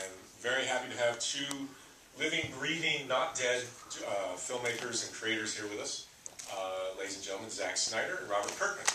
and very happy to have two living, breathing, not dead filmmakers and creators here with us. Ladies and gentlemen, Zack Snyder and Robert Kirkman.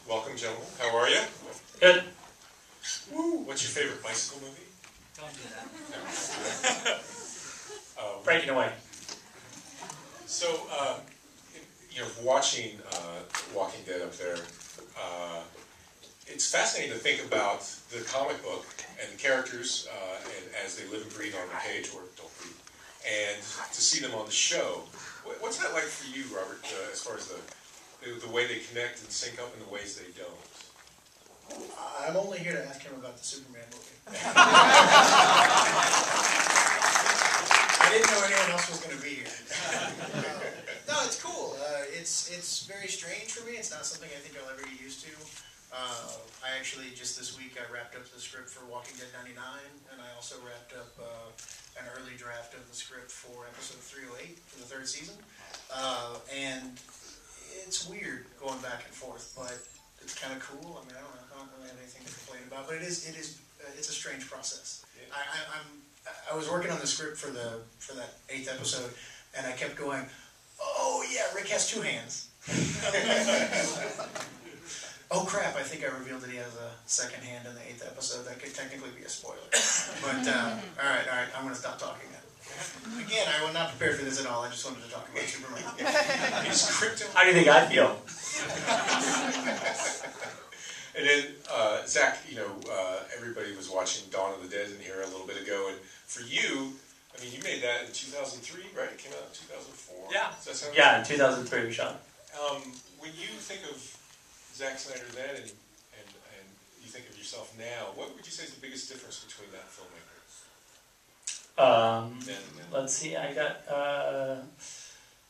Welcome, gentlemen. How are you? Good. Woo! What's your favorite bicycle movie? Don't do that. Breaking away. So, you're watching Walking Dead up there. It's fascinating to think about the comic book and the characters and as they live and breathe on the page, or don't breathe, and to see them on the show. What's that like for you, Robert, as far as the way they connect and sync up in the ways they don't? I'm only here to ask him about the Superman movie. I didn't know anyone else was going to be here. No, it's cool. It's very strange for me. It's not something I think I'll ever get used to. I actually, just this week, I wrapped up the script for Walking Dead 99, and I also wrapped up an early draft of the script for episode 308 for the third season. And it's weird going back and forth, but it's kind of cool. I mean, I don't really have anything to complain about, but it's a strange process. Yeah. I was working on the script for that 8th episode, and I kept going, oh yeah, Rick has 2 hands. Oh crap, I think I revealed that he has a second hand in the 8th episode. That could technically be a spoiler. But, alright, I'm going to stop talking now. Again, I was not prepared for this at all. I just wanted to talk about Superman. How do you think I feel? And then, Zack, everybody was watching Dawn of the Dead in here a little bit ago, and for you, I mean, you made that in 2003, right? It came out in 2004? Yeah. Does that sound right? Yeah, in 2003 we shot. When you think of Zack Snyder then, and you think of yourself now, what would you say is the biggest difference between that filmmaker? Let's see, I got a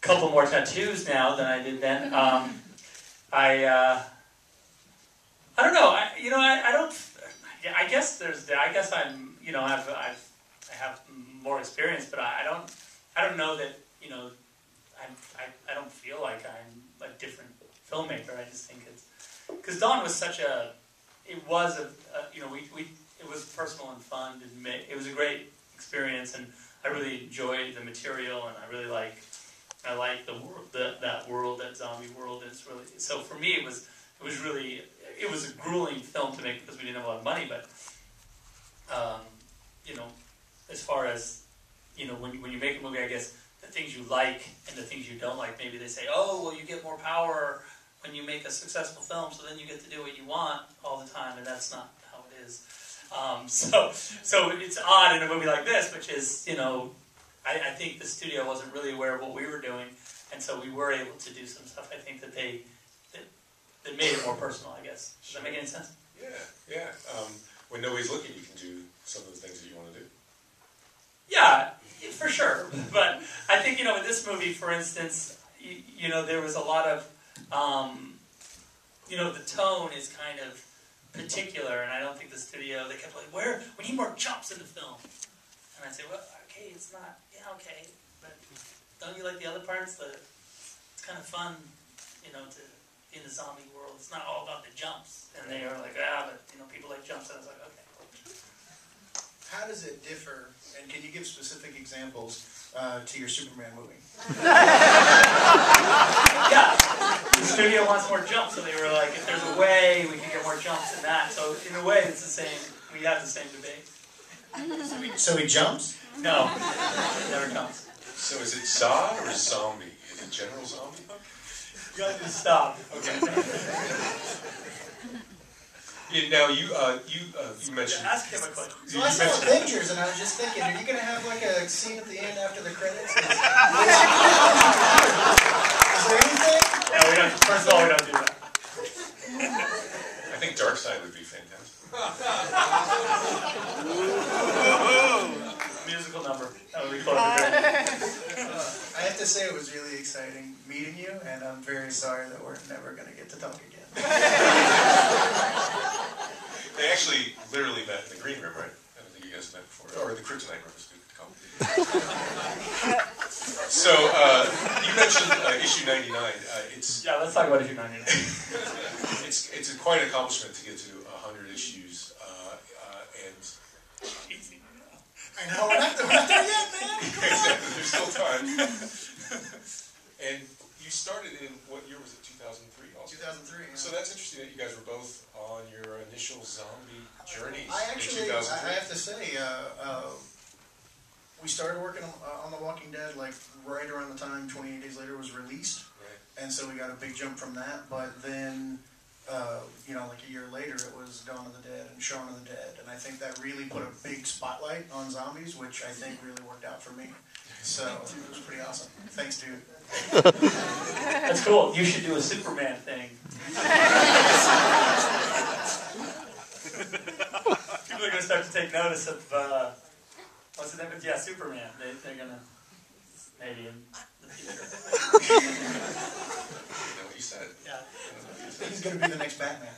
couple more tattoos now than I did then. I don't know. I guess I'm. I have more experience, but I don't know that. I don't feel like I'm a different filmmaker. I just think it's because Dawn was such a. It was it was personal and fun, and it was a great experience, and I really enjoyed the material, and I like the world, that world, that zombie world. And it's really, so for me it was a grueling film to make because we didn't have a lot of money, but as far as when you make a movie, I guess the things you like and the things you don't like, maybe they say, oh well, you get more power when you make a successful film, so then you get to do what you want all the time, and that's not how it is. So it's odd in a movie like this, which is, I think the studio wasn't really aware of what we were doing, and so we were able to do some stuff. I think that they made it more personal, I guess. Does that make any sense? Yeah. When nobody's looking, you can do some of the things that you want to do. Yeah, for sure. But I think, with this movie, for instance, there was a lot of, the tone is kind of particular, and I don't think the studio, they kept like, we need more jumps in the film. And I say, well, okay, it's not, okay, but don't you like the other parts? It's kind of fun, to in the zombie world. It's not all about the jumps. And they are like, but, people like jumps, and I was like, okay. How does it differ, and can you give specific examples to your Superman movie? Yeah, the studio wants more jumps, so they were like, if there's a way we can get more jumps in that. So in a way, it's the same. We have the same debate. So he jumps? No, he never jumps. So is it Zod or Zombie? Is it General Zombie? You got to stop. Okay. Now you mentioned. Ask him a question. So I saw Avengers, and I was just thinking, are you going to have like a scene at the end after the credits? Is there anything? No, we don't. First of all, we don't do that. I think Darkseid would be fantastic. Musical number. That would be close. I have to say it was really exciting meeting you, and I'm very sorry that we're never going to get to talk again. They actually literally met in the green room, right? I don't think you guys met before, or the kryptonite room, as we could call it. So you mentioned issue 99. Yeah, let's talk about issue 99. It's quite an accomplishment to get to 100 issues, and I know, we're not there yet, man. there's still time. And you started in, what year was it, 2003 also? 2003, yeah. So that's interesting that you guys were both on your initial zombie journeys I in 2003. I have to say, we started working on The Walking Dead like right around the time 28 Days Later was released. Right. And so we got a big jump from that, but then, you know, like a year later, it was Dawn of the Dead and Shaun of the Dead, and I think that really put a big spotlight on zombies, which I think really worked out for me. So it was pretty awesome. Thanks, dude. That's cool. You should do a Superman thing. People are going to start to take notice of, what's the name? Yeah, Superman. They're going to, maybe in the future. You know what you said. Yeah. He's going to be the next Batman.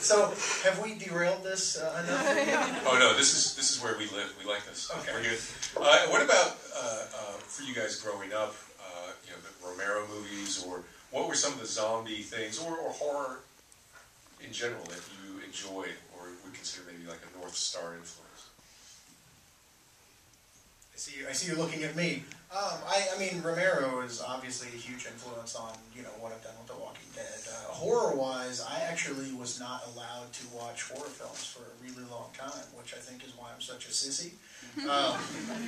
So, have we derailed this enough? Oh no, this is where we live. We like this. Okay. We're good. What about for you guys growing up? You know, the Romero movies, or what were some of the zombie things, or horror in general that you enjoyed, or would consider maybe like a North Star influence? I see you looking at me. I mean, Romero is obviously a huge influence on, you know, what I've done with The Walking Dead. Horror-wise, I actually was not allowed to watch horror films for a really long time, which I think is why I'm such a sissy.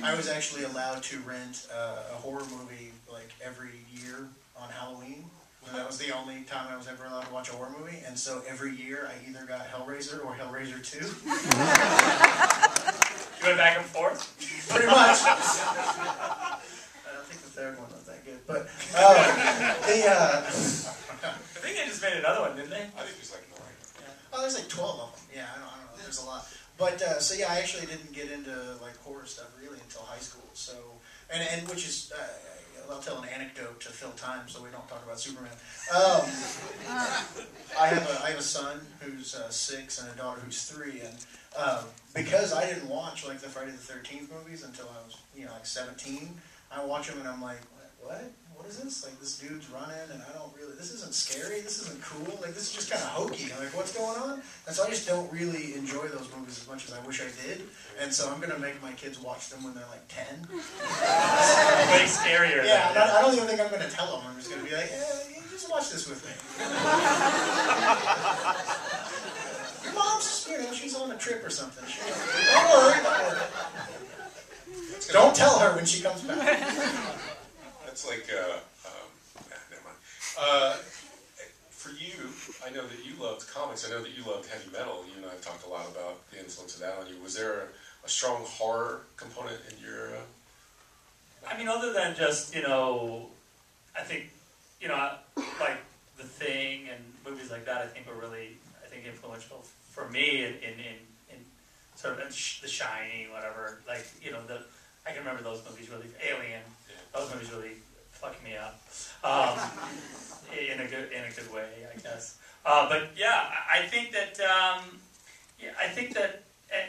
I was actually allowed to rent a horror movie like every year on Halloween. And that was the only time I was ever allowed to watch a horror movie. And so every year I either got Hellraiser or Hellraiser 2. You went back and forth? Pretty much. I don't think the third one was that good. But I think they just made another one, didn't they? I think there's like 9. Yeah. oh, there's like 12 of them. Yeah, I don't know. There's a lot. But so yeah, I actually didn't get into like horror stuff really until high school. So and which is I'll tell an anecdote to fill time so we don't talk about Superman. I have a son who's 6 and a daughter who's 3, and because I didn't watch like the Friday the 13th movies until I was, you know, like 17, I watch them and I'm like, what? What is this? Like, this dude's running and I don't really, this isn't scary, this isn't cool, like this is just kind of hokey. I'm like, what's going on? And so I just don't really enjoy those movies as much as I wish I did. And so I'm going to make my kids watch them when they're like 10. Way scarier. Yeah, I don't even think I'm going to tell them. I'm just going to be like, you just watch this with me. Mom's, you know, she's on a trip or something. Don't worry, don't worry. Don't tell her when she comes back. That's like, never mind. For you, I know that you loved comics. I know that you loved heavy metal. You and I have talked a lot about the influence of that on you. Was there a strong horror component in your... I mean, other than just, you know, I think, you know, like The Thing and movies like that, I think were really, I think, influential for me in sort of The Shining, whatever. Like, you know, I can remember those movies really, Alien, those movies really fucked me up, in a good way, I guess. But yeah, I think that,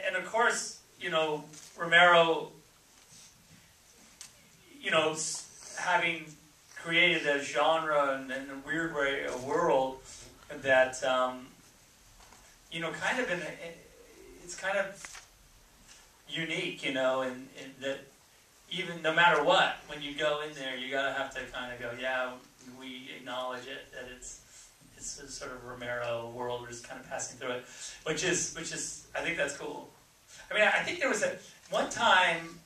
and of course, you know, Romero, you know, having created a genre and in a weird way, a world that, you know, kind of it's kind of unique, you know, and that even no matter what, when you go in there, you gotta have to kind of go, yeah, we acknowledge it, that it's a sort of Romero world, we're just kind of passing through it, which is, I think that's cool. I mean, I think there was one time,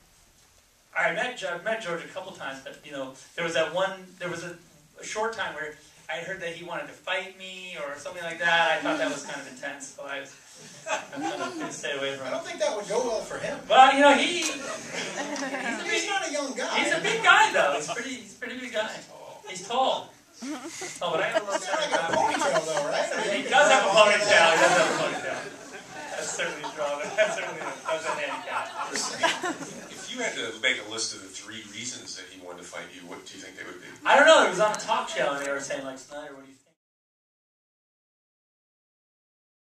I've met George a couple times, but you know, there was a short time where I heard that he wanted to fight me or something like that. I thought that was kind of intense, so I'm going to stay away from I it. don't think that would go well for him. Well, you know, he's not a young guy. He's a big guy, though. He's a pretty big guy. He's tall. Oh, but I don't know. He's got like a ponytail, though, right? He does have a ponytail. That's certainly a drawback. That's certainly a handicap. If you had to make a list of the 3 reasons that he wanted to fight you, what do you think they would be? I don't know. It was on a talk show, and they were saying, like, Snyder, what do you think?